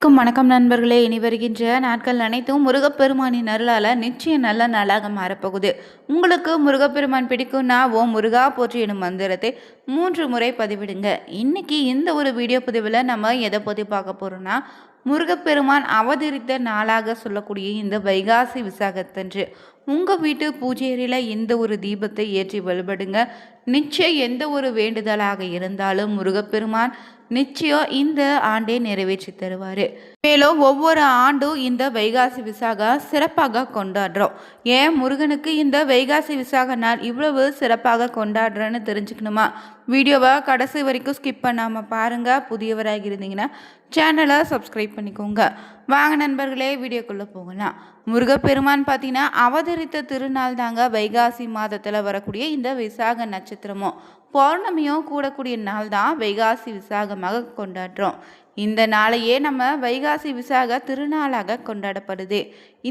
வணக்கம் நண்பர்களே. இனி வருகின்ற நாட்கள் அனைத்தும் முருகப்பெருமானின் அருளால் நிச்சயம் நல்ல நாளாக மாறப்போகுது. உங்களுக்கு முருகப்பெருமான் பிடிக்கும்னா ஓம் முருகா போற்றி எனும் மந்திரத்தை 3 முறை பதிவிடுங்க. இன்னைக்கு இந்த ஒரு வீடியோ பதிவில் நம்ம எதை பற்றி பார்க்க போகிறோம்னா, முருகப்பெருமான் அவதரித்த நாளாக சொல்லக்கூடிய இந்த வைகாசி விசாகத்தன்று உங்கள் வீட்டு பூஜையறையில் இந்த ஒரு தீபத்தை ஏற்றி வழிபடுங்க. நிச்சயம் எந்த ஒரு வேண்டுதலாக இருந்தாலும் முருகப்பெருமான் நிச்சயம் இந்த ஆண்டே நிறைவேற்றி தருவார். மேலும் ஒவ்வொரு ஆண்டும் இந்த வைகாசி விசாக சிறப்பாக கொண்டாடுறோம். ஏன் முருகனுக்கு இந்த வைகாசி விசாக நாள் இவ்வளவு சிறப்பாக கொண்டாடுறேன்னு தெரிஞ்சுக்கணுமா? வீடியோவை கடைசி வரைக்கும் ஸ்கிப் பண்ணாமல் பாருங்கள். புதியவராக இருந்தீங்கன்னா சேனலை சப்ஸ்கிரைப் பண்ணிக்கோங்க. வாங்க நண்பர்களே, வீடியோக்குள்ளே போகலாம். முருகப்பெருமான் பார்த்தீங்கன்னா அவதரித்த திருநாள் தாங்க வைகாசி மாதத்தில் வரக்கூடிய இந்த விசாக நட்சத்திரமும் பௌர்ணமியும் கூடக்கூடிய நாள் தான் வைகாசி விசாகமாக கொண்டாடுறோம். இந்த நாளையே நம்ம வைகாசி விசாக திருநாளாக கொண்டாடப்படுது.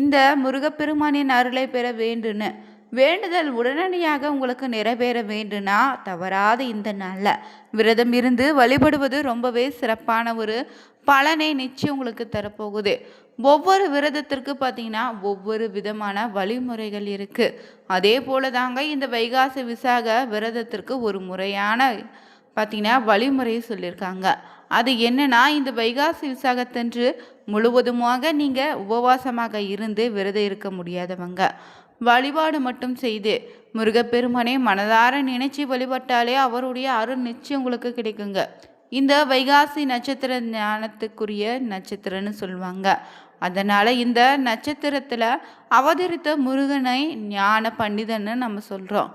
இந்த முருகப்பெருமானின் அருளை பெற வேண்டுன்னு வேண்டுதல் உடனடியாக உங்களுக்கு நிறைவேற வேண்டுனா தவறாத இந்த நாளில் விரதம் இருந்து வழிபடுவது ரொம்பவே சிறப்பான ஒரு பலனை நிச்சயம் உங்களுக்கு தரப்போகுது. ஒவ்வொரு விரதத்திற்கு பார்த்தீங்கன்னா ஒவ்வொரு விதமான வழிமுறைகள் இருக்குது. அதே போல தாங்க இந்த வைகாசி விசாக விரதத்திற்கு ஒரு முறையான பார்த்தீங்கன்னா வழிமுறையை சொல்லியிருக்காங்க. அது என்னன்னா, இந்த வைகாசி விசாகத்தன்று முழுவதுமாக நீங்கள் உபவாசமாக இருந்து விரதம் இருக்க முடியாதவங்க வழிபாடு மட்டும் செய்து முருகப்பெருமானை மனதார நினைச்சு வழிபட்டாலே அவருடைய அருள் நிச்சயம் உங்களுக்கு கிடைக்குங்க. இந்த வைகாசி நட்சத்திர ஞானத்துக்குரிய நட்சத்திரன்னு சொல்லுவாங்க. அதனால் இந்த நட்சத்திரத்தில் அவதரித்த முருகனை ஞான பண்டிதன்னு நம்ம சொல்கிறோம்.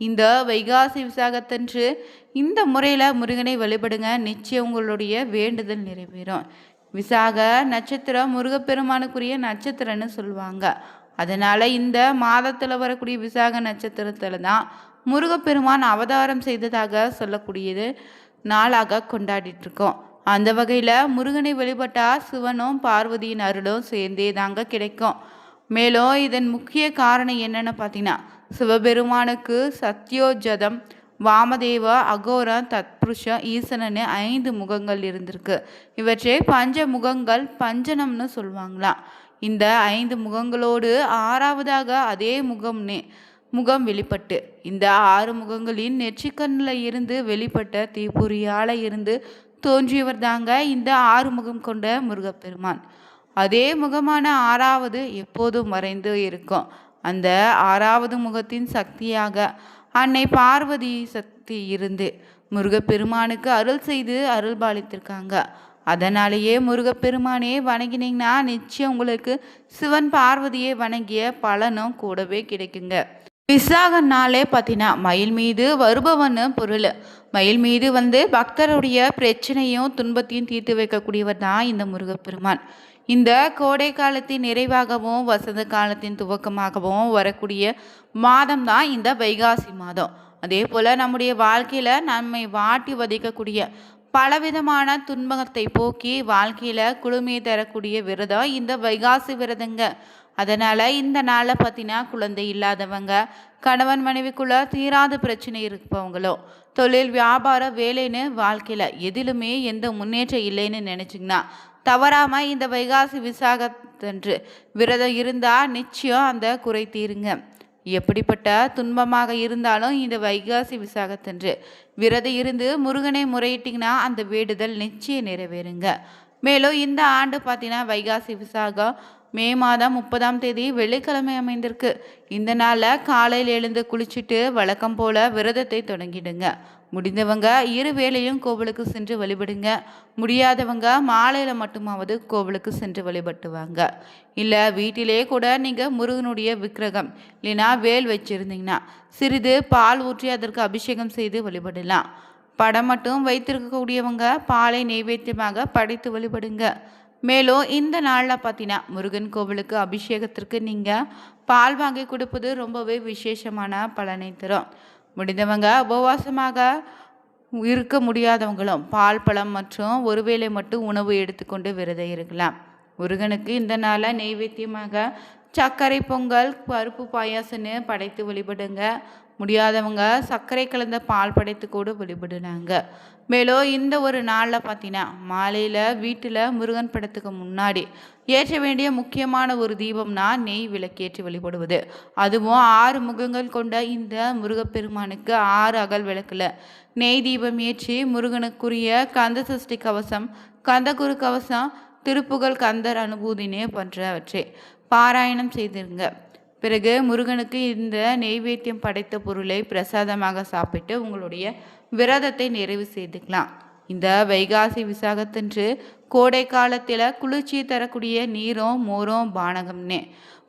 இந்த வைகாசி விசாகத்தன்று இந்த முறையில் முருகனை வழிபடுங்க. நிச்சயம் உங்களுடைய வேண்டுதல் நிறைவேறும். விசாக நட்சத்திரம் முருகப்பெருமானுக்குரிய நட்சத்திரன்னு சொல்லுவாங்க. அதனால் இந்த மாதத்தில் வரக்கூடிய விசாக நட்சத்திரத்தில் தான் முருகப்பெருமான் அவதாரம் செய்ததாக சொல்லக்கூடியது நாளாக கொண்டாடிட்டுருக்கோம். அந்த வகையில் முருகனை வழிபட்டால் சிவனும் பார்வதியின் அருளும் சேர்ந்தே தாங்க கிடைக்கும். மேலும் இதன் முக்கிய காரணம் என்னென்னு பார்த்தீங்கன்னா, சிவபெருமானுக்கு சத்யோஜதம், வாமதேவ, அகோரம், தத்புருஷம், ஈசனன்னு 5 முகங்கள் இருந்திருக்கு. இவற்றை பஞ்ச முகங்கள் பஞ்சனம்னு சொல்லுவாங்களாம். இந்த 5 முகங்களோடு 6வதாக அதே முகம் வெளிப்பட்டு இந்த 6 முகங்களின் நெற்றிக்கண்ணில் இருந்து வெளிப்பட்ட தீப்பொறியால் இருந்து தோன்றியவர் தாங்க இந்த 6 முகம் கொண்ட முருகப்பெருமான். அதே முகமான 6வது எப்போதும் மறைந்து இருக்கும். அந்த 6வது முகத்தின் சக்தியாக அன்னை பார்வதி சக்தி இருந்து முருகப்பெருமானுக்கு அருள் செய்து அருள் பாலித்திருக்காங்க. அதனாலேயே முருகப்பெருமானே வணங்கினீங்கன்னா நிச்சயம் உங்களுக்கு சிவன் பார்வதியை வணங்கிய பலனும் கூடவே கிடைக்குங்க. விசாக நாளே பார்த்தீங்கன்னா மயில் மீது வருபவன்னு பொருள். மயில் மீது பக்தருடைய பிரச்சனையும் துன்பத்தையும் தீர்த்து வைக்கக்கூடியவர் தான் இந்த முருகப்பெருமான். இந்த கோடை காலத்தின் நிறைவாகவும் வசந்த காலத்தின் துவக்கமாகவும் வரக்கூடிய மாதம் தான் இந்த வைகாசி மாதம். அதே போல் நம்முடைய வாழ்க்கையில் நம்மை வாட்டி வதைக்கக்கூடிய பலவிதமான துன்பத்தை போக்கி வாழ்க்கையில் குளுமையை தரக்கூடிய விரதம் இந்த வைகாசி விரதங்க. அதனால் இந்த நாளில் பார்த்தீங்கன்னா குழந்தை இல்லாதவங்க, கணவன் மனைவிக்குள்ள தீராத பிரச்சனை இருப்பவங்களும், தொழில் வியாபார வேலைன்னு வாழ்க்கையில் எதிலுமே எந்த முன்னேற்றம் இல்லைன்னு நினச்சிங்கன்னா தவறாமல் இந்த வைகாசி விசாகத்தன்று விரதம் இருந்தால் நிச்சயம் அந்த குறை தீருங்க. எப்படிப்பட்ட துன்பமாக இருந்தாலும் இந்த வைகாசி விசாகத்தன்று விரதம் இருந்து முருகனை முறையிட்டிங்கன்னா அந்த வேண்டுதல் நிச்சயம் நிறைவேறுங்க. மேலும் இந்த ஆண்டு பார்த்தீங்கன்னா வைகாசி விசாகம் மே மாதம் 30ஆம் தேதி வெள்ளிக்கிழமை அமைந்திருக்கு. இந்த நாளில் காலையில் எழுந்து குளிச்சுட்டு வழக்கம் போல் விரதத்தை தொடங்கிடுங்க. முடிந்தவங்க 2 வேளையும் கோவிலுக்கு சென்று வழிபடுங்க. முடியாதவங்க மாலையில் மட்டுமாவது கோவிலுக்கு சென்று வழிபட்டுவாங்க. இல்லை வீட்டிலே கூட நீங்கள் முருகனுடைய விக்கிரகம் இல்லைனா வேல் வச்சுருந்தீங்கன்னா சிறிது பால் ஊற்றி அதற்கு அபிஷேகம் செய்து வழிபடலாம். படம் மட்டும் வைத்திருக்கக்கூடியவங்க பாலை நைவேத்தியமாக படைத்து வழிபடுங்க. மேலும் இந்த நாளில் பார்த்தீங்கன்னா முருகன் கோவிலுக்கு அபிஷேகத்திற்கு நீங்கள் பால் வாங்கி கொடுப்பது ரொம்பவே விசேஷமான பலனை தரும். முடிந்தவங்க உபவாசமாக இருக்க முடியாதவங்களும் பால், பழம் மற்றும் ஒருவேளை மட்டும் உணவு எடுத்துக்கொண்டு விரதம் இருக்கலாம். முருகனுக்கு இந்த நாளை நைவேத்தியமாக சர்க்கரை பொங்கல், பருப்பு பாயாசன்னு படைத்து வழிபடுங்க. முடியாதவங்க சர்க்கரை கலந்த பால் படைத்து கூட வழிபடுனாங்க. மேலும் இந்த ஒரு நாளில் பார்த்தீங்கன்னா மாலையில் வீட்டில் முருகன் படத்துக்கு முன்னாடி ஏற்ற வேண்டிய முக்கியமான ஒரு தீபம்னா நெய் விளக்கேற்றி வழிபடுவது. அதுவும் 6 முகங்கள் கொண்ட இந்த முருகப்பெருமானுக்கு 6 அகல் விளக்கில் நெய் தீபம் ஏற்றி முருகனுக்குரிய கந்த சஷ்டி கவசம், கந்தகுரு கவசம், திருப்புகழ், கந்தர் அனுபூதினே போன்றவற்றை பாராயணம் செய்திருங்க. பிறகு முருகனுக்கு இந்த நெய்வேத்தியம் படைத்த பொருளை பிரசாதமாக சாப்பிட்டு உங்களுடைய விரதத்தை நிறைவு செய்துக்கலாம். இந்த வைகாசி விசாகத்தன்று கோடை காலத்தில் குளிர்ச்சி தரக்கூடிய நீரும் மோரும் பானகம்னே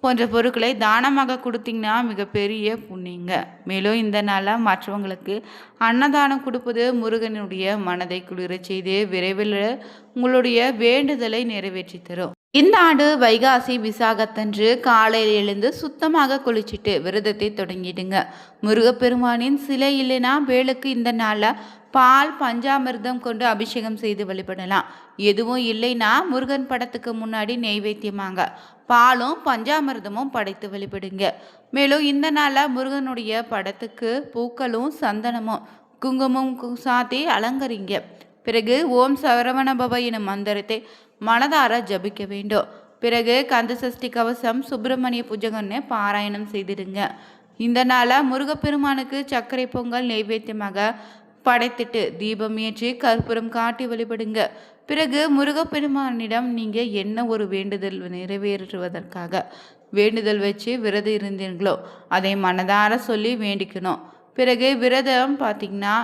போன்ற பொருட்களை தானமாக கொடுத்தீங்கன்னா மிகப்பெரிய புண்ணியங்க. மேலும் இந்த நாளில் மற்றவங்களுக்கு அன்னதானம் கொடுப்பது முருகனுடைய மனதை குளிர செய்து விரைவில் உங்களுடைய வேண்டுதலை நிறைவேற்றி தரும். இந்த ஆண்டு வைகாசி விசாகத்தன்று காலையில் எழுந்து சுத்தமாக குளிச்சுட்டு விரதத்தை தொடங்கிடுங்க. முருகப்பெருமானின் சிலை இல்லைனா வேலுக்கு இந்த நாளில் பால் பஞ்சாமிர்தம் கொண்டு அபிஷேகம் செய்து வழிபடலாம். எதுவும் இல்லைன்னா முருகன் படத்துக்கு முன்னாடி நெய்வேத்தியமாங்க பாலும் பஞ்சாமிர்தமும் படைத்து வழிபடுங்க. மேலும் இந்த நாளில் முருகனுடைய படத்துக்கு பூக்களும் சந்தனமும் குங்குமம் சாத்தி அலங்கரிங்க. பிறகு ஓம் சரவண பவ எனும் மந்திரத்தை மனதார ஜபிக்க வேண்டும். பிறகு கந்த சஷ்டி கவசம், சுப்பிரமணிய புஜகன்னு பாராயணம் செய்திடுங்க. இந்த நாளில் முருகப்பெருமானுக்கு சர்க்கரை பொங்கல் நெய்வேத்தியமாக படைத்துட்டு தீபம் ஏற்றி கற்பூரம் காட்டி வழிபடுங்க. பிறகு முருகப்பெருமானிடம் நீங்கள் என்ன ஒரு வேண்டுதல் நிறைவேற்றுவதற்காக வேண்டுதல் வச்சு விரதம் இருந்தீங்களோ அதை மனதார சொல்லி வேண்டிக்கணும். பிறகு விரதம் பார்த்திங்கன்னா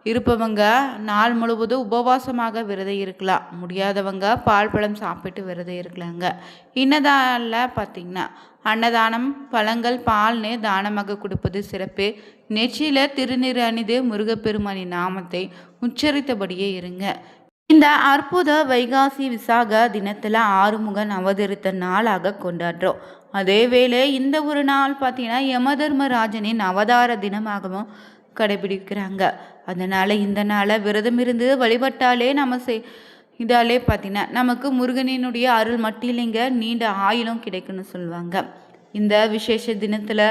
இருப்பவங்க நாள் முழுவதும் உபவாசமாக விரதம் இருக்கலாம். முடியாதவங்க பால் பழம் சாப்பிட்டு விரதம் இருக்கலாங்க. இன்னதால பார்த்திங்கன்னா அன்னதானம், பழங்கள், பால்னு தானமாக கொடுப்பது சிறப்பு. நெற்றியில் திருநீர் அணிந்து முருகப்பெருமானின் நாமத்தை உச்சரித்தபடியே இருங்க. இந்த அற்புத வைகாசி விசாக தினத்தில் ஆறுமுகன் அவதரித்த நாளாக கொண்டாடுறோம். அதே வேளை இந்த ஒரு நாள் பார்த்தீங்கன்னா யமதர்மராஜனின் அவதார தினமாகவும் கடைபிடிக்கிறாங்க. அதனால் இந்த நாளை விரதம் இருந்து வழிபட்டாலே இதாலே பார்த்தீங்கன்னா நமக்கு முருகனினுடைய அருள் மட்டும் இல்லைங்க, நீண்ட ஆயுளும் கிடைக்குன்னு சொல்லுவாங்க. இந்த விசேஷ தினத்தில்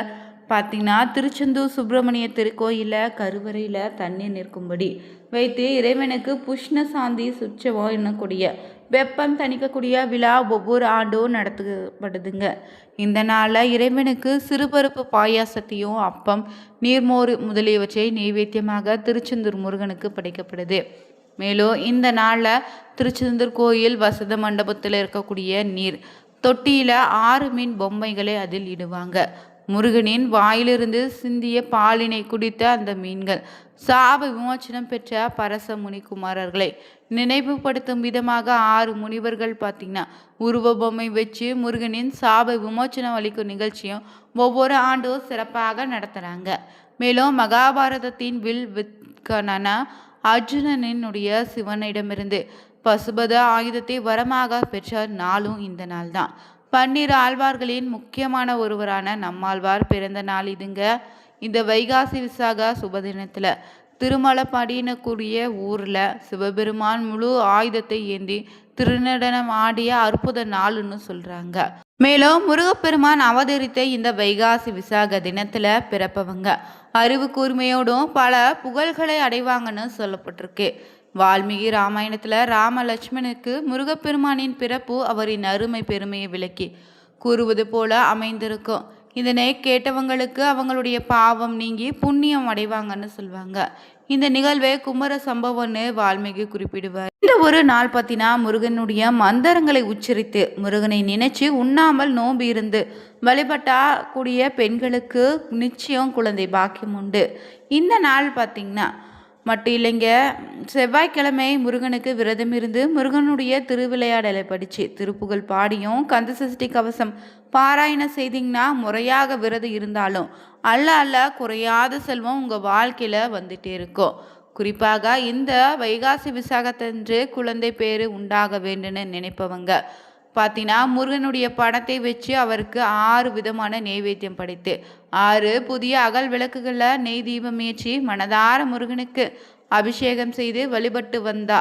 பார்த்திங்கன்னா திருச்செந்தூர் சுப்பிரமணிய திருக்கோயிலில் கருவறையில் தண்ணீர் நிற்கும்படி வைத்து இறைவனுக்கு புஷ்ண சாந்தி சுற்றவம் என்னக்கூடிய வெப்பம் தணிக்கக்கூடிய விழா ஒவ்வொரு ஆண்டும் நடத்தப்படுதுங்க. இந்த நாளில் இறைவனுக்கு சிறுபருப்பு பாயாசத்தையும் அப்பம், நீர்மோர் முதலியவற்றை நெய்வேத்தியமாக திருச்செந்தூர் முருகனுக்கு படைக்கப்படுது. மேலும் இந்த நாளில் திருச்செந்தூர் கோயில் வசத மண்டபத்தில் இருக்கக்கூடிய நீர் தொட்டியில் 6 மீன் பொம்மைகளை அதில் இடுவாங்க. முருகனின் வாயிலிருந்து சிந்திய பாலினை குடித்த அந்த மீன்கள் சாப விமோச்சனம் பெற்ற பரச முனிகுமாரர்களை நினைவுபடுத்தும் விதமாக 6 முனிவர்கள் பார்த்திங்கன்னா உருவ பொம்மை வச்சு முருகனின் சாப விமோச்சனம் அளிக்கும் நிகழ்ச்சியும் ஒவ்வொரு ஆண்டும் சிறப்பாக நடத்துகிறாங்க. மேலும் மகாபாரதத்தின் வில் வித்கணன அர்ஜுனனுடைய சிவனிடமிருந்து பசுபத ஆயுதத்தை வரமாக பெற்ற நாளும் இந்த நாள் தான். 12 ஆழ்வார்களின் முக்கியமான ஒருவரான நம்மாழ்வார் பிறந்த நாள் இதுங்க. இந்த வைகாசி விசாக சுபதினத்தில் திருமலைப்பாடின்னு கூடிய ஊரில் சிவபெருமான் முழு ஆயுதத்தை ஏந்தி திருநடனம் ஆடிய அற்புத நாள்னு சொல்கிறாங்க. மேலும் முருகப்பெருமான் அவதரித்த இந்த வைகாசி விசாக தினத்தில் பிறப்பவங்க அறிவு கூர்மையோடும் பல புகழ்களை அடைவாங்கன்னு சொல்லப்பட்டிருக்கு. வால்மீகி ராமாயணத்தில் ராம லட்சுமணுக்கு முருகப்பெருமானின் பிறப்பு அவரின் அருமை பெருமையை விளக்கி கூறுவது போல அமைந்திருக்கும். இதனை கேட்டவங்களுக்கு அவங்களுடைய பாவம் நீங்கி புண்ணியம் அடைவாங்கன்னு சொல்லுவாங்க. இந்த நிகழ்வை குமர சம்பவம்னு வால்மீகி குறிப்பிடுவார். இந்த ஒரு நாள் பத்தினா முருகனுடைய மந்திரங்களை உச்சரித்து முருகனை நினைச்சு உண்ணாமல் நோம்பு இருந்து வழிபட்டா கூடிய பெண்களுக்கு நிச்சயம் குழந்தை பாக்கியம் உண்டு. இந்த நாள் பார்த்திங்கன்னா மட்டும் இல்லைங்க, செவ்வாய்க்கிழமை முருகனுக்கு விரதம் இருந்து முருகனுடைய திருவிளையாடலை படித்து திருப்புகழ் பாடியும் கந்த சஷ்டி கவசம் பாராயணம் செய்திங்கன்னா முறையாக விரதம் இருந்தாலும் அல்ல குறையாத செல்வம் உங்கள் வாழ்க்கையில் வந்துட்டே இருக்கும். குறிப்பாக இந்த வைகாசி விசாகத்தன்று குழந்தை பேர் உண்டாக வேண்டும்னு நினைப்பவங்க பார்த்தீங்கன்னா முருகனுடைய படத்தை வச்சு அவருக்கு 6 விதமான நெய்வேத்தியம் படைத்து 6 புதிய அகல் விளக்குகளில் நெய் தீபம் ஏற்றி மனதார முருகனுக்கு அபிஷேகம் செய்து வழிபட்டு வந்தா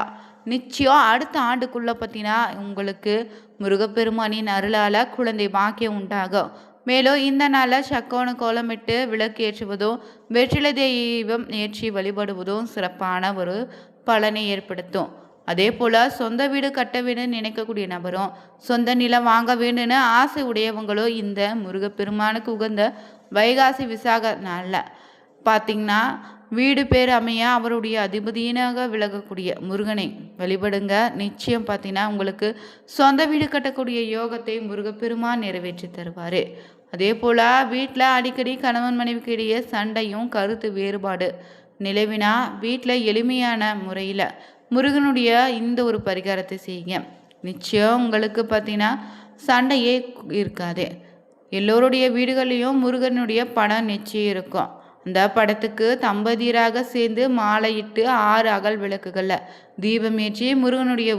நிச்சயம் அடுத்த ஆண்டுக்குள்ளே பார்த்தீங்கன்னா உங்களுக்கு முருகப்பெருமானின் அருளால் குழந்தை பாக்கியம் உண்டாகும். மேலும் இந்த நாளில் சக்கோண கோலமிட்டு விளக்கு ஏற்றுவதும் வெற்றிலை தெய்வம் ஏற்றி வழிபடுவதும் சிறப்பான ஒரு பலனை ஏற்படுத்தும். அதே போல் சொந்த வீடு கட்ட வேணும்னு நினைக்கக்கூடிய நபரும் சொந்த நிலம் வாங்க வேணும்னு ஆசை உடையவங்களும் இந்த முருகப்பெருமானுக்கு உகந்த வைகாசி விசாக நாளில் பார்த்திங்கன்னா வீடு பேர் அமைய அவருடைய அதிபதியினாக விலகக்கூடிய முருகனை வழிபடுங்க. நிச்சயம் பார்த்தீங்கன்னா உங்களுக்கு சொந்த வீடு கட்டக்கூடிய யோகத்தை முருகப்பெருமான் நிறைவேற்றி தருவார். அதே போல் வீட்டில் அடிக்கடி கணவன் மனைவிக்கு இடையே சண்டையும் கருத்து வேறுபாடு நிலவினா வீட்டில் எளிமையான முறையில் முருகனுடைய இந்த ஒரு பரிகாரத்தை செய்யுங்க. நிச்சயம் உங்களுக்கு பார்த்தீங்கன்னா சண்டையே இருக்காது. எல்லோருடைய வீடுகள்லேயும் முருகனுடைய படம் நிச்சயம் இருக்கும். அந்த படத்துக்கு தம்பதியராக சேர்ந்து மாலையிட்டு 6 அகல் விளக்குகளில் தீபமேற்றி முருகனுடைய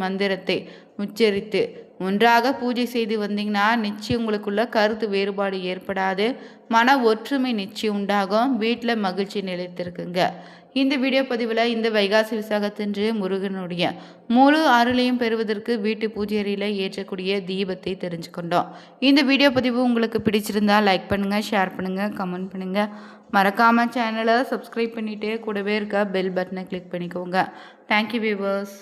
மந்திரத்தை உச்சரித்து ஒன்றாக பூஜை செய்து வந்தீங்கன்னா நிச்சயம் உங்களுக்குள்ள கருத்து வேறுபாடு ஏற்படாது. மன ஒற்றுமை நிச்சயம் உண்டாகும். வீட்டில் மகிழ்ச்சி நிலைத்திருக்குங்க. இந்த வீடியோ பதிவில் இந்த வைகாசி விசாகத்தன்று முருகனுடைய முழு அருளையும் பெறுவதற்கு வீட்டு பூஜை அறையில் ஏற்றக்கூடிய தீபத்தை தெரிஞ்சுக்கொண்டோம். இந்த வீடியோ பதிவு உங்களுக்கு பிடிச்சிருந்தா லைக் பண்ணுங்கள், ஷேர் பண்ணுங்கள், கமெண்ட் பண்ணுங்கள். மறக்காமல் சேனலை சப்ஸ்கிரைப் பண்ணிவிட்டு கூடவே இருக்க பெல் பட்டனை கிளிக் பண்ணிக்கோங்க. Thank you viewers.